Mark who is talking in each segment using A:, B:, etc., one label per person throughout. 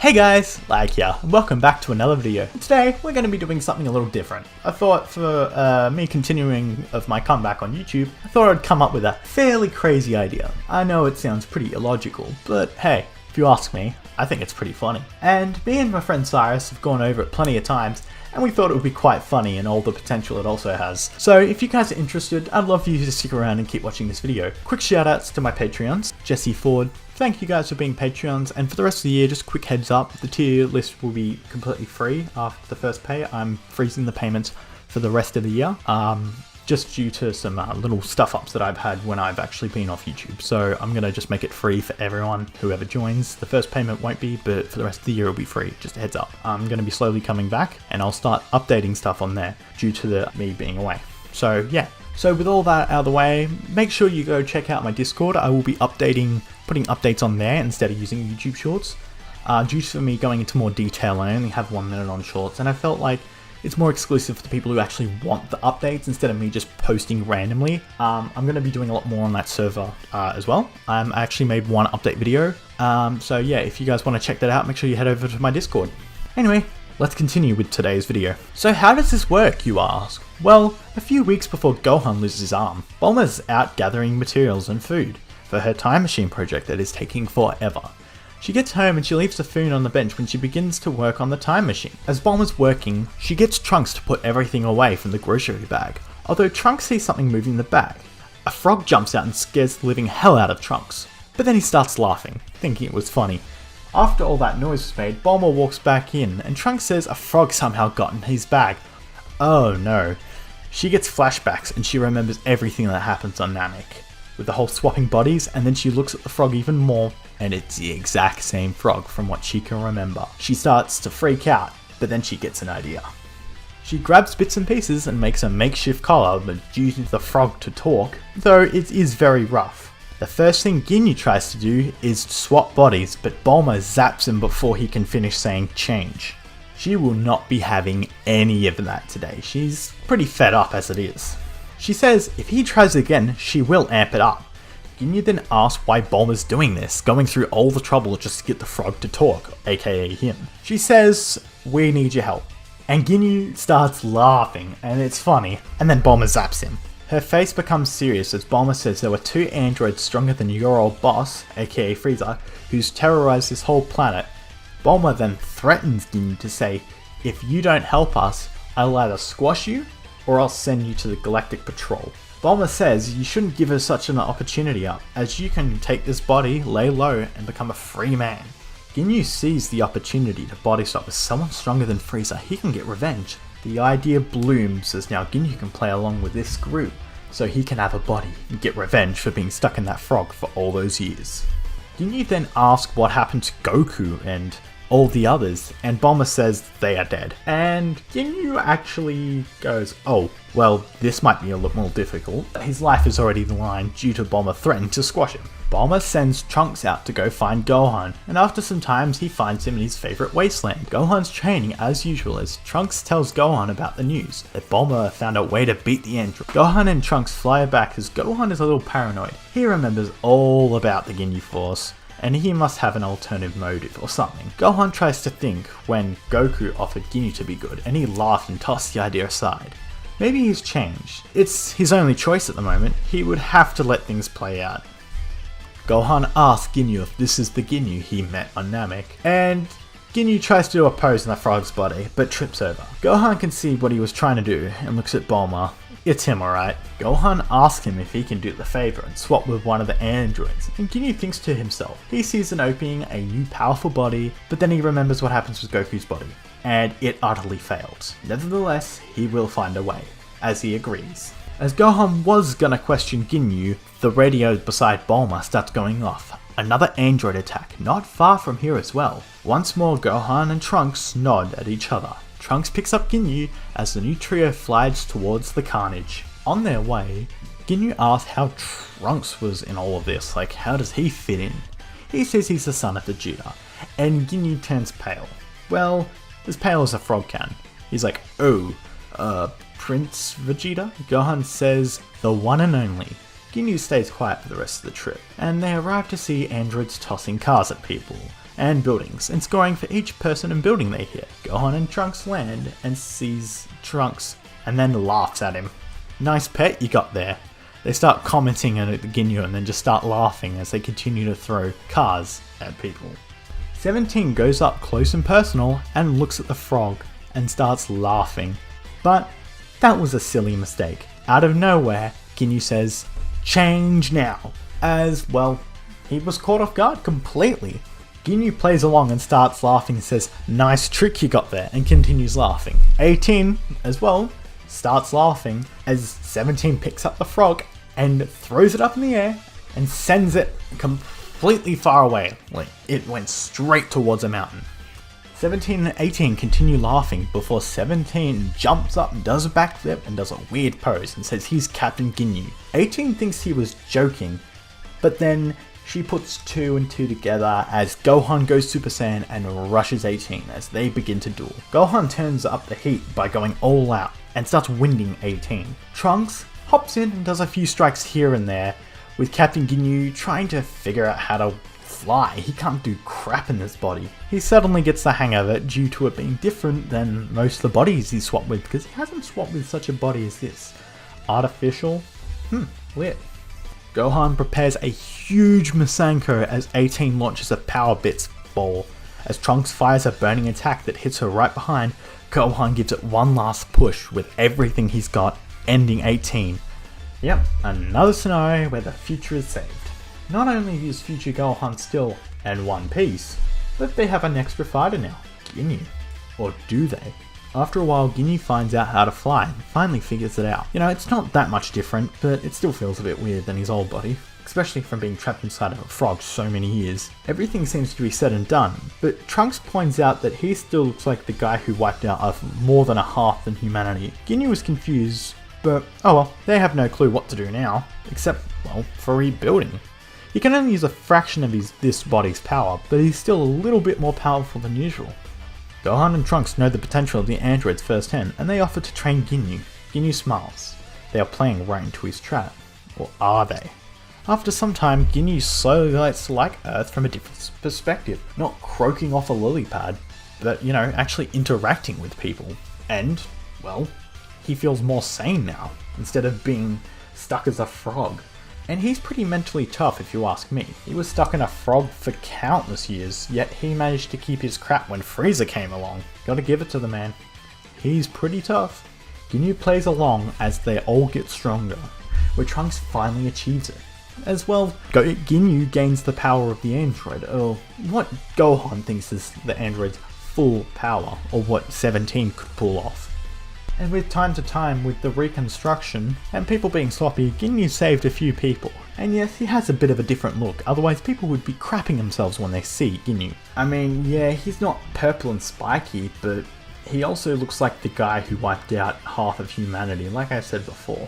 A: Hey guys, Lag here, and welcome back to another video. Today, we're going to be doing something a little different. I thought for me continuing of my comeback on YouTube, I thought I'd come up with a fairly crazy idea. I know it sounds pretty illogical, but hey, if you ask me, I think it's pretty funny. And me and my friend Cyrus have gone over it plenty of times, and we thought it would be quite funny and all the potential it also has. So if you guys are interested, I'd love for you to stick around and keep watching this video. Quick shout outs to my Patreons, Jesse Ford. Thank you guys for being Patreons, and for the rest of the year, just quick heads up, the tier list will be completely free after the first pay. I'm freezing the payments for the rest of the year, just due to some little stuff ups that I've had when I've actually been off YouTube. So I'm going to just make it free for everyone, whoever joins. The first payment won't be, but for the rest of the year it'll be free, just a heads up. I'm going to be slowly coming back, and I'll start updating stuff on there due to me being away. So yeah. So with all that out of the way, make sure you go check out my Discord. I will be putting updates on there instead of using YouTube Shorts. Due to me going into more detail, I only have 1 minute on Shorts, and I felt like it's more exclusive for the people who actually want the updates instead of me just posting randomly. I'm going to be doing a lot more on that server as well. I actually made one update video. So yeah, if you guys want to check that out, make sure you head over to my Discord. Anyway, let's continue with today's video. So how does this work, you ask? Well, a few weeks before Gohan loses his arm, Bulma's out gathering materials and food for her time machine project that is taking forever. She gets home and she leaves the food on the bench when she begins to work on the time machine. As Bulma's working, she gets Trunks to put everything away from the grocery bag, although Trunks sees something moving in the bag. A frog jumps out and scares the living hell out of Trunks, but then he starts laughing, thinking it was funny. After all that noise was made, Bulma walks back in and Trunks says a frog somehow got in his bag. Oh no. She gets flashbacks and she remembers everything that happens on Namek, with the whole swapping bodies, and then she looks at the frog even more, and it's the exact same frog from what she can remember. She starts to freak out, but then she gets an idea. She grabs bits and pieces and makes a makeshift collar that uses the frog to talk, though it is very rough. The first thing Ginyu tries to do is swap bodies, but Bulma zaps him before he can finish saying change. She will not be having any of that today. She's pretty fed up as it is. She says if he tries again, she will amp it up. Ginyu then asks why Bulma's doing this, going through all the trouble just to get the frog to talk, aka him. She says, "We need your help." And Ginyu starts laughing, and it's funny, and then Bulma zaps him. Her face becomes serious as Bulma says there were 2 androids stronger than your old boss, aka Frieza, who's terrorized this whole planet. Bulma then threatens Ginyu to say, "If you don't help us, I'll either squash you, or I'll send you to the Galactic Patrol." Bulma says you shouldn't give her such an opportunity up, as you can take this body, lay low, and become a free man. Ginyu sees the opportunity to body swap with someone stronger than Frieza. He can get revenge. The idea blooms as now Ginyu can play along with this group, so he can have a body and get revenge for being stuck in that frog for all those years. Ginyu then asks what happened to Goku and all the others, and Bulma says they are dead. And Ginyu actually goes, "Oh, well, this might be a lot more difficult." His life is already in the line due to Bulma threatening to squash him. Bulma sends Trunks out to go find Gohan, and after some time he finds him in his favourite wasteland. Gohan's training as usual as Trunks tells Gohan about the news, that Bulma found a way to beat the android. Gohan and Trunks fly back as Gohan is a little paranoid. He remembers all about the Ginyu Force, and he must have an alternative motive or something. Gohan tries to think when Goku offered Ginyu to be good, and he laughed and tossed the idea aside. Maybe he's changed. It's his only choice at the moment. He would have to let things play out. Gohan asks Ginyu if this is the Ginyu he met on Namek, and Ginyu tries to do a pose in the frog's body, but trips over. Gohan can see what he was trying to do and looks at Bulma. It's him, alright. Gohan asks him if he can do the favor and swap with one of the androids, and Ginyu thinks to himself. He sees an opening, a new powerful body, but then he remembers what happens with Goku's body, and it utterly fails. Nevertheless, he will find a way, as he agrees. As Gohan was gonna question Ginyu, the radio beside Bulma starts going off. Another android attack, not far from here as well. Once more, Gohan and Trunks nod at each other. Trunks picks up Ginyu as the new trio flies towards the carnage. On their way, Ginyu asks how Trunks was in all of this, like how does he fit in? He says he's the son of Vegeta, and Ginyu turns pale. Well, as pale as a frog can. He's like, "Oh, Prince Vegeta?" Gohan says, "The one and only." Ginyu stays quiet for the rest of the trip, and they arrive to see androids tossing cars at people. and buildings, and scoring for each person and building they hit. Gohan and Trunks land and sees Trunks and then laughs at him. Nice pet you got there. They start commenting on the Ginyu and then just start laughing as they continue to throw cars at people. 17 goes up close and personal and looks at the frog and starts laughing. But that was a silly mistake. Out of nowhere, Ginyu says, "Change now." As well, he was caught off guard completely. Ginyu plays along and starts laughing and says, "Nice trick you got there," and continues laughing. 18 as well starts laughing as 17 picks up the frog and throws it up in the air and sends it completely far away. Like, it went straight towards a mountain. 17 and 18 continue laughing before 17 jumps up, does a backflip, and does a weird pose and says he's Captain Ginyu. 18 thinks he was joking, but then she puts 2 and 2 together as Gohan goes Super Saiyan and rushes 18 as they begin to duel. Gohan turns up the heat by going all out and starts winding 18. Trunks hops in and does a few strikes here and there, with Captain Ginyu trying to figure out how to fly. He can't do crap in this body. He suddenly gets the hang of it due to it being different than most of the bodies he's swapped with, because he hasn't swapped with such a body as this. Artificial? Weird. Gohan prepares a huge Masenko as 18 launches a Power Bits ball. As Trunks fires a burning attack that hits her right behind, Gohan gives it one last push with everything he's got, ending 18. Yep, another scenario where the future is saved. Not only is future Gohan still in one piece, but they have an extra fighter now, Ginyu. Or do they? After a while, Ginyu finds out how to fly and finally figures it out. You know, it's not that much different, but it still feels a bit weird than his old body, especially from being trapped inside of a frog so many years. Everything seems to be said and done, but Trunks points out that he still looks like the guy who wiped out more than a half than humanity. Ginyu is confused, but oh well, they have no clue what to do now, except, well, for rebuilding. He can only use a fraction of this body's power, but he's still a little bit more powerful than usual. Gohan and Trunks know the potential of the androids firsthand, and they offer to train Ginyu. Ginyu smiles. They are playing right into his trap. Or are they? After some time, Ginyu slowly likes to like Earth from a different perspective, not croaking off a lily pad, but, you know, actually interacting with people. And, well, he feels more sane now, instead of being stuck as a frog. And he's pretty mentally tough if you ask me. He was stuck in a frog for countless years, yet he managed to keep his crap when Frieza came along. Gotta give it to the man. He's pretty tough. Ginyu plays along as they all get stronger, where Trunks finally achieves it. As well, Ginyu gains the power of the android, or what Gohan thinks is the android's full power, or what 17 could pull off. And with time to time, with the reconstruction and people being sloppy, Ginyu saved a few people. And yes, he has a bit of a different look, otherwise people would be crapping themselves when they see Ginyu. I mean, yeah, he's not purple and spiky, but he also looks like the guy who wiped out half of humanity, like I said before.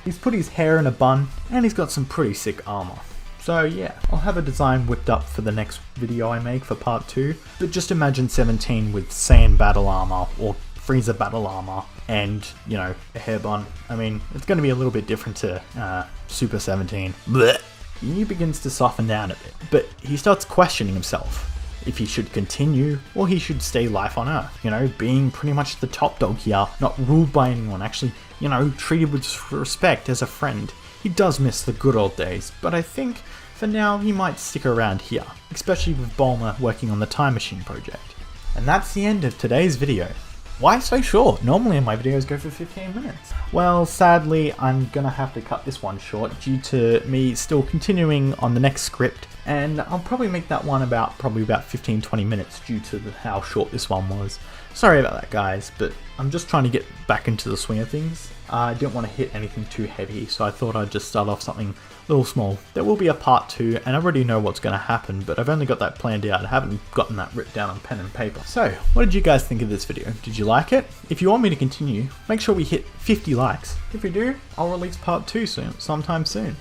A: He's put his hair in a bun, and he's got some pretty sick armor. So yeah, I'll have a design whipped up for the next video I make for part 2, but just imagine 17 with Saiyan battle armor, or Frieza battle armor, and, you know, a hair bun. I mean, it's going to be a little bit different to Super 17. Blech. Ginyu begins to soften down a bit, but he starts questioning himself. If he should continue, or he should stay life on Earth. You know, being pretty much the top dog here, not ruled by anyone, actually, you know, treated with respect as a friend. He does miss the good old days, but I think for now he might stick around here, especially with Bulma working on the Time Machine project. And that's the end of today's video. Why so short? Normally my videos go for 15 minutes. Well, sadly, I'm gonna have to cut this one short due to me still continuing on the next script, and I'll probably make that one about 15-20 minutes due to how short this one was. Sorry about that, guys, but I'm just trying to get back into the swing of things. I didn't want to hit anything too heavy, so I thought I'd just start off something a little small. There will be a part 2, and I already know what's going to happen, but I've only got that planned out. I haven't gotten that written down on pen and paper. So, what did you guys think of this video? Did you like it? If you want me to continue, make sure we hit 50 likes. If we do, I'll release part 2 sometime soon.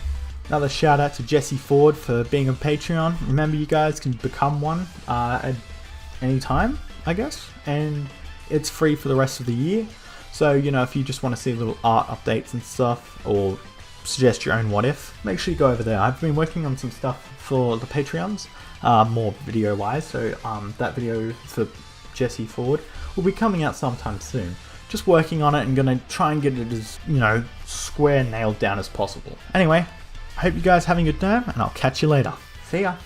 A: Another shout out to Jesse Ford for being a Patreon. Remember, you guys can become one at any time, I guess, and it's free for the rest of the year. So, you know, if you just want to see little art updates and stuff, or suggest your own what if, make sure you go over there. I've been working on some stuff for the Patreons, more video wise, so that video for Jesse Ford will be coming out sometime soon. Just working on it and gonna try and get it as, you know, square nailed down as possible. Anyway, I hope you guys having a good time, and I'll catch you later. See ya!